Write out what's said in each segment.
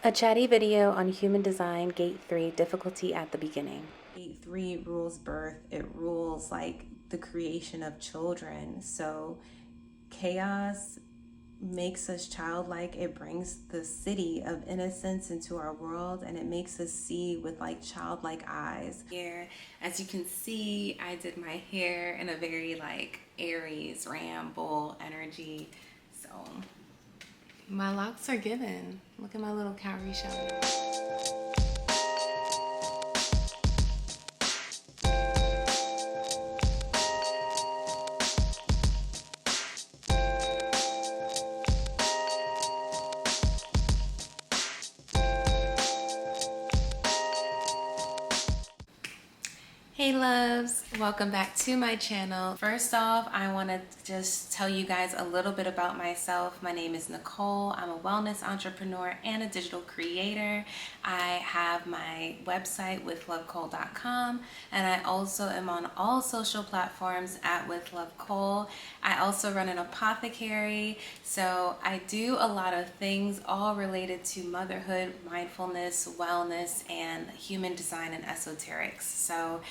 A chatty video on human design, gate 3, difficulty at the beginning. Gate 3 rules birth. It rules like the creation of children. So chaos makes us childlike. It brings the city of innocence into our world, and it makes us see with like childlike eyes. Here, as you can see, I did my hair in a very like Aries, Ram, Bull energy. So my locks are given. Look at my little cowrie shell. Hey loves, welcome back to my channel. First off, I want to just tell you guys a little bit about myself. My name is Nicole. I'm a wellness entrepreneur and a digital creator. I have my website withlovecole.com, and I also am on all social platforms at withlovecole. I also run an apothecary, so I do a lot of things all related to motherhood, mindfulness, wellness, and human design and esoterics. So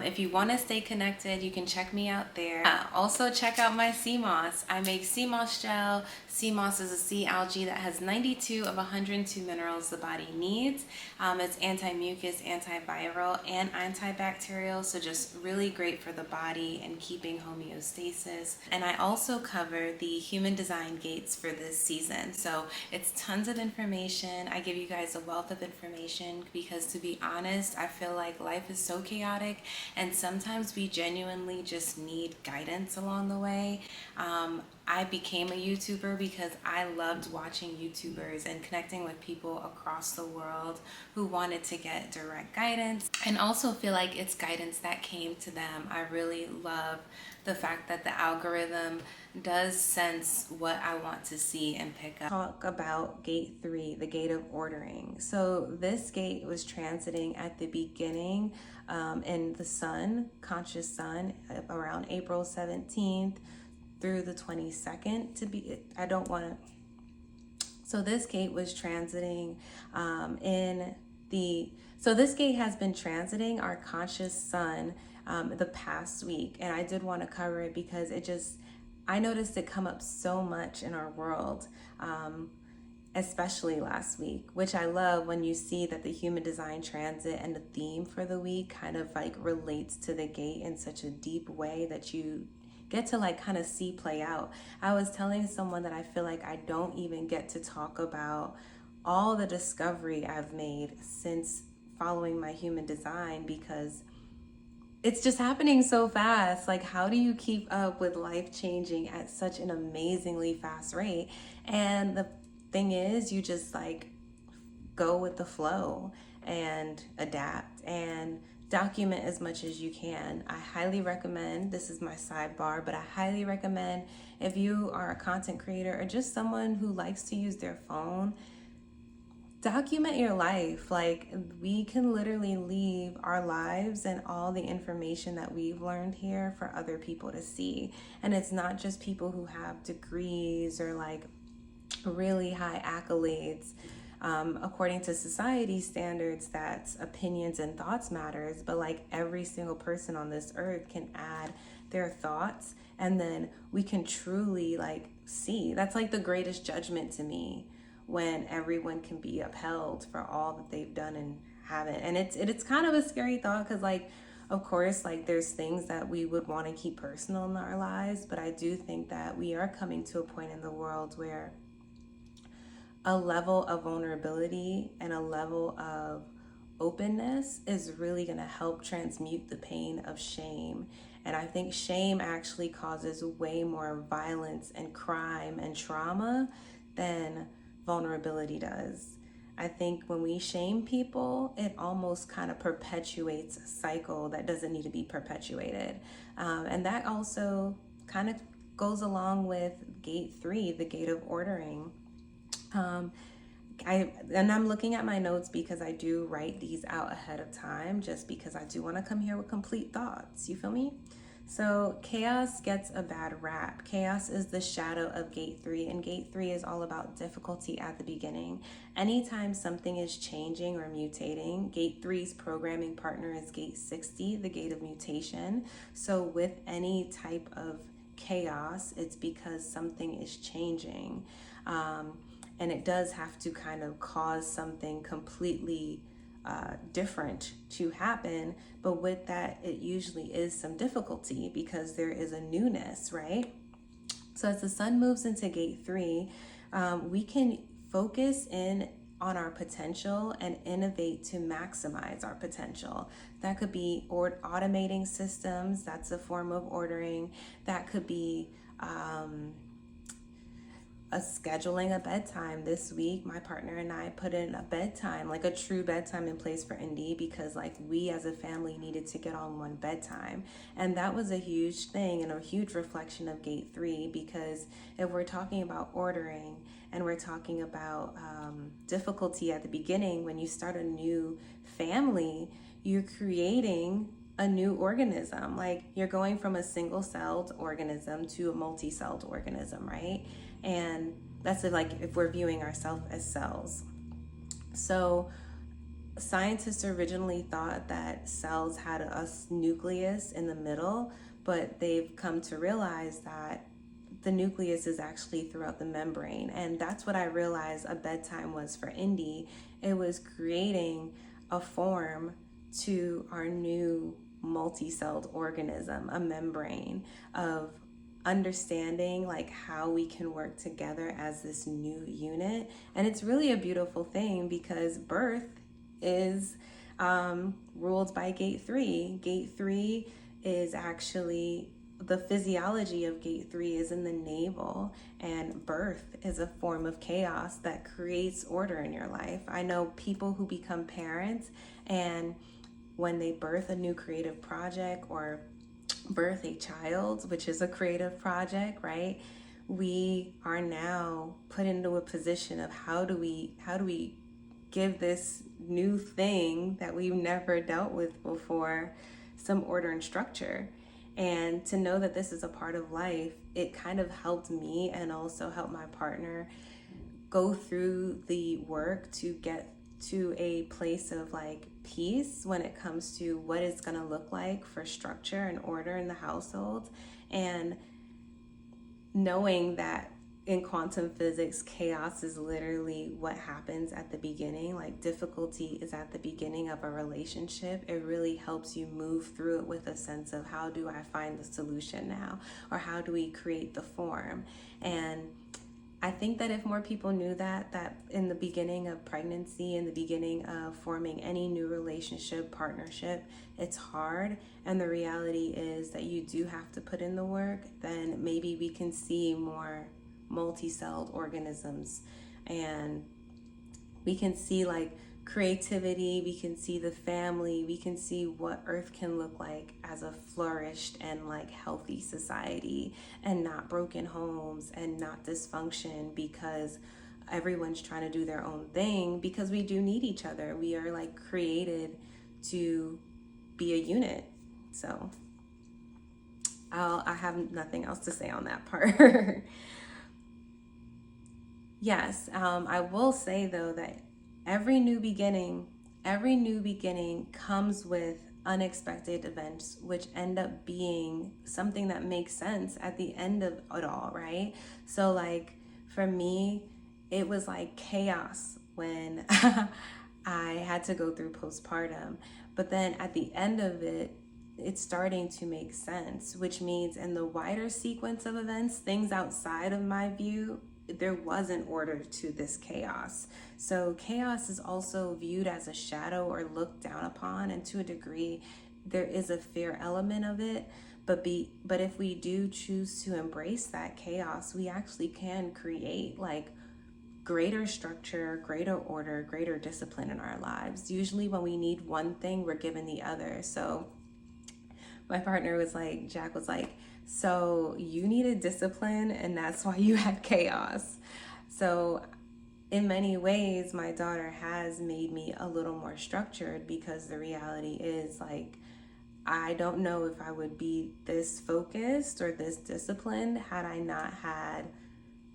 if you want to stay connected, you can check me out there. Also check out my sea moss. I make sea moss gel. Sea moss is a sea algae that has 92 of 102 minerals the body needs. It's anti-mucus, antiviral, and antibacterial, so just really great for the body and keeping homeostasis. And I also cover the human design gates for this season. So it's tons of information. I give you guys a wealth of information because, to be honest, I feel like life is so chaotic, and sometimes we genuinely just need guidance along the way. I became a YouTuber because I loved watching YouTubers and connecting with people across the world who wanted to get direct guidance, and also feel like it's guidance that came to them. I really love the fact that the algorithm does sense what I want to see and pick up. Talk about gate 3, the gate of ordering. So this gate was transiting at the beginning in the sun, conscious sun, around April 17th through the 22nd to be, I don't want to, so this gate was transiting so this gate has been transiting our conscious sun the past week, and I did want to cover it because I noticed it come up so much in our world, especially last week, which I love when you see that the human design transit and the theme for the week kind of like relates to the gate in such a deep way that you get to like kind of see play out. I was telling someone that I feel like I don't even get to talk about all the discovery I've made since following my human design because it's just happening so fast. Like, how do you keep up with life changing at such an amazingly fast rate? And the thing is, you just like go with the flow and adapt and document as much as you can. I highly recommend, this is my sidebar, but I highly recommend if you are a content creator or just someone who likes to use their phone, document your life. Like, we can literally leave our lives and all the information that we've learned here for other people to see. And it's not just people who have degrees or like really high accolades. According to society standards, that's opinions and thoughts matters, but like every single person on this earth can add their thoughts, and then we can truly like see. That's like the greatest judgment to me, when everyone can be upheld for all that they've done and haven't. And it's kind of a scary thought because like, of course, like there's things that we would want to keep personal in our lives, but I do think that we are coming to a point in the world where a level of vulnerability and a level of openness is really going to help transmute the pain of shame. And I think shame actually causes way more violence and crime and trauma than vulnerability does. I think when we shame people, it almost kind of perpetuates a cycle that doesn't need to be perpetuated. And that also kind of goes along with gate 3, the gate of ordering. I'm looking at my notes because I do write these out ahead of time, just because I do want to come here with complete thoughts. You feel me? So chaos gets a bad rap. Chaos is the shadow of gate 3, and gate 3 is all about difficulty at the beginning. Anytime something is changing or mutating, gate 3's programming partner is gate 60, the gate of mutation. So with any type of chaos, it's because something is changing. And it does have to kind of cause something completely different to happen. But with that, it usually is some difficulty because there is a newness, right? So as the sun moves into gate 3, we can focus in on our potential and innovate to maximize our potential. That could be automating systems, that's a form of ordering. That could be scheduling a bedtime. This week my partner and I put in a bedtime, like a true bedtime, in place for Indy, because like we as a family needed to get on one bedtime. And that was a huge thing and a huge reflection of gate 3, because if we're talking about ordering and we're talking about difficulty at the beginning, when you start a new family, you're creating a new organism. Like you're going from a single-celled organism to a multi-celled organism, right? And that's like if we're viewing ourselves as cells. So scientists originally thought that cells had a nucleus in the middle, but they've come to realize that the nucleus is actually throughout the membrane. And that's what I realized a bedtime was for Indy. It was creating a form to our new multi-celled organism, a membrane of understanding like how we can work together as this new unit. And it's really a beautiful thing because birth is ruled by gate 3. Gate 3 is actually, the physiology of gate 3 is in the navel, and birth is a form of chaos that creates order in your life. I know people who become parents, and when they birth a new creative project or birth a child, which is a creative project, right? We are now put into a position of how do we give this new thing that we've never dealt with before some order and structure. And to know that this is a part of life, it kind of helped me and also helped my partner go through the work to get to a place of like peace when it comes to what it's going to look like for structure and order in the household. And knowing that in quantum physics, chaos is literally what happens at the beginning. Like difficulty is at the beginning of a relationship. It really helps you move through it with a sense of how do I find the solution now, or how do we create the form. And I think that if more people knew that in the beginning of pregnancy, in the beginning of forming any new relationship, partnership, it's hard. And the reality is that you do have to put in the work, then maybe we can see more multi-celled organisms, and we can see like creativity, we can see the family, we can see what Earth can look like as a flourished and like healthy society, and not broken homes and not dysfunction because everyone's trying to do their own thing, because we do need each other. We are like created to be a unit. So I have nothing else to say on that part. Yes, I will say though that every new beginning comes with unexpected events, which end up being something that makes sense at the end of it all, right? So like for me, it was like chaos when I had to go through postpartum, but then at the end of it, it's starting to make sense, which means in the wider sequence of events, things outside of my view, there was an order to this chaos. So chaos is also viewed as a shadow or looked down upon, and to a degree there is a fear element of it, but if we do choose to embrace that chaos, we actually can create like greater structure, greater order, greater discipline in our lives. Usually when we need one thing, we're given the other. So my partner was like, Jack was like, so you needed discipline and that's why you had chaos. So in many ways, my daughter has made me a little more structured, because the reality is like I don't know if I would be this focused or this disciplined had I not had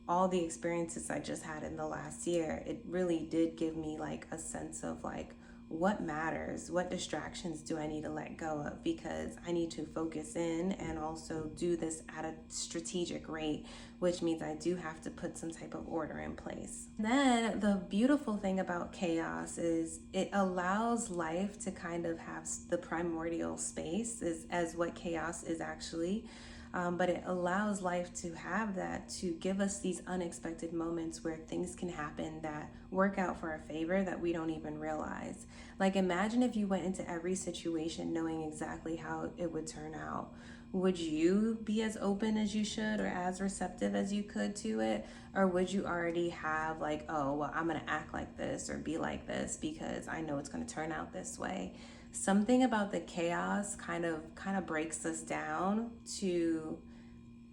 all the experiences I just had in the last year. It really did give me like a sense of like what matters, what distractions do I need to let go of, because I need to focus in and also do this at a strategic rate, which means I do have to put some type of order in place. Then the beautiful thing about chaos is it allows life to kind of have the primordial space, is as what chaos is actually. But it allows life to have that, to give us these unexpected moments where things can happen that work out for our favor that we don't even realize. Like, imagine if you went into every situation knowing exactly how it would turn out. Would you be as open as you should or as receptive as you could to it? Or would you already have like, oh, well, I'm going to act like this or be like this because I know it's going to turn out this way? Something about the chaos kind of breaks us down to,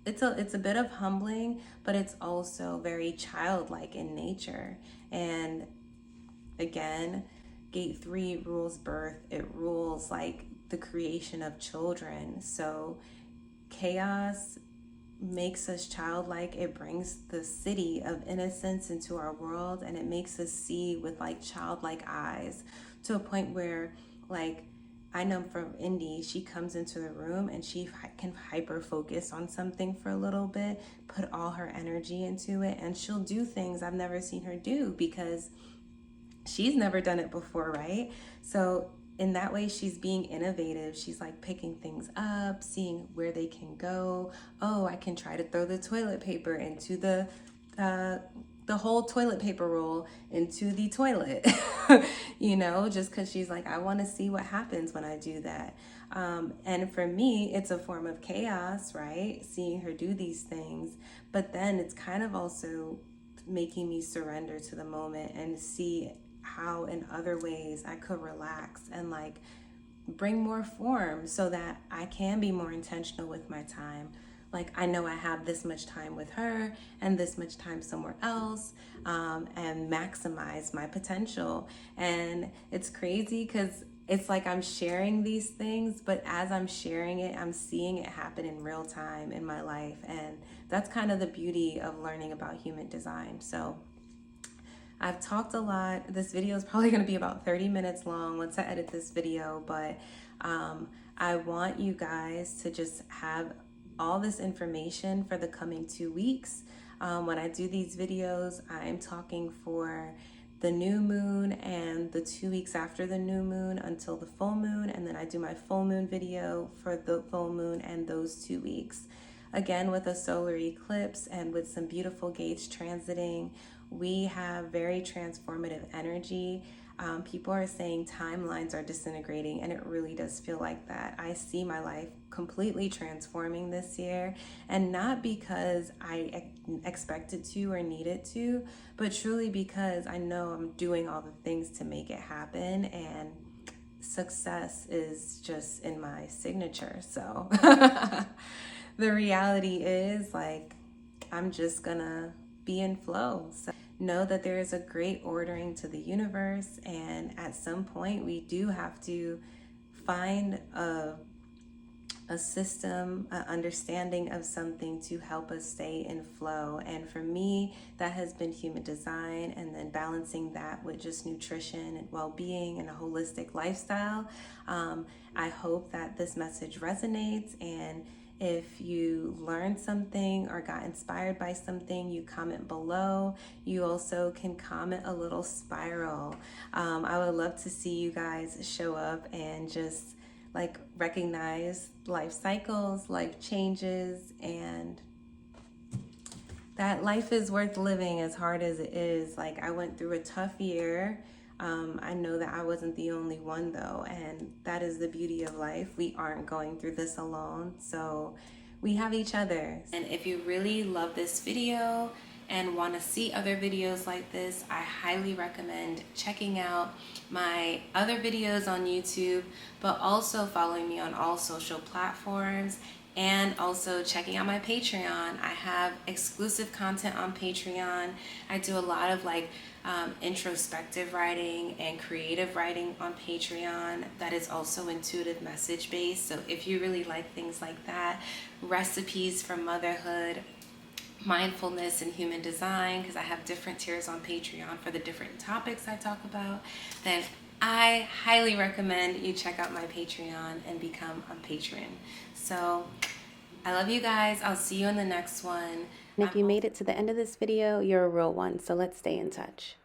it's a bit of humbling, but it's also very childlike in nature. And again, gate 3 rules birth. It rules like the creation of children. So chaos makes us childlike. It brings the city of innocence into our world, and it makes us see with like childlike eyes, to a point where, like, I know from Indy, she comes into the room and she can hyper focus on something for a little bit, put all her energy into it, and she'll do things I've never seen her do because she's never done it before, right? So in that way, she's being innovative. She's like picking things up, seeing where they can go. Oh, I can try to throw the toilet paper into the whole toilet paper roll into the toilet, just because she's like, I want to see what happens when I do that. And for me, it's a form of chaos, right? Seeing her do these things. But then it's kind of also making me surrender to the moment and see how in other ways I could relax and like bring more form so that I can be more intentional with my time. Like, I know I have this much time with her and this much time somewhere else, and maximize my potential. And it's crazy because it's like I'm sharing these things, but as I'm sharing it, I'm seeing it happen in real time in my life. And that's kind of the beauty of learning about human design. So I've talked a lot. This video is probably going to be about 30 minutes long once I edit this video, but I want you guys to just have all this information for the coming 2 weeks. When I do these videos, I'm talking for the new moon and the 2 weeks after the new moon until the full moon, and then I do my full moon video for the full moon and those 2 weeks. Again, with a solar eclipse and with some beautiful gates transiting, we have very transformative energy. People are saying timelines are disintegrating, and it really does feel like that. I see my life completely transforming this year, and not because I expected to or needed to, but truly because I know I'm doing all the things to make it happen, and success is just in my signature. So the reality is, like, I'm just gonna be in flow. So know that there is a great ordering to the universe, and at some point we do have to find a system, an understanding of something to help us stay in flow. And for me, that has been human design, and then balancing that with just nutrition and well-being and a holistic lifestyle. I hope that this message resonates, and if you learned something or got inspired by something, you comment below. You also can comment a little spiral. I would love to see you guys show up and just like recognize life cycles, life changes, and that life is worth living as hard as it is. Like, I went through a tough year. I know that I wasn't the only one though, and that is the beauty of life. We aren't going through this alone, so we have each other. And if you really love this video and want to see other videos like this, I highly recommend checking out my other videos on YouTube, but also following me on all social platforms. and also checking out my Patreon. I have exclusive content on Patreon. I do a lot of like introspective writing and creative writing on Patreon that is also intuitive message based. So if you really like things like that, recipes for motherhood, mindfulness, and human design, because I have different tiers on Patreon for the different topics I talk about, then I highly recommend you check out my Patreon and become a patron. So I love you guys. I'll see you in the next one. And if you made it to the end of this video, you're a real one, so let's stay in touch.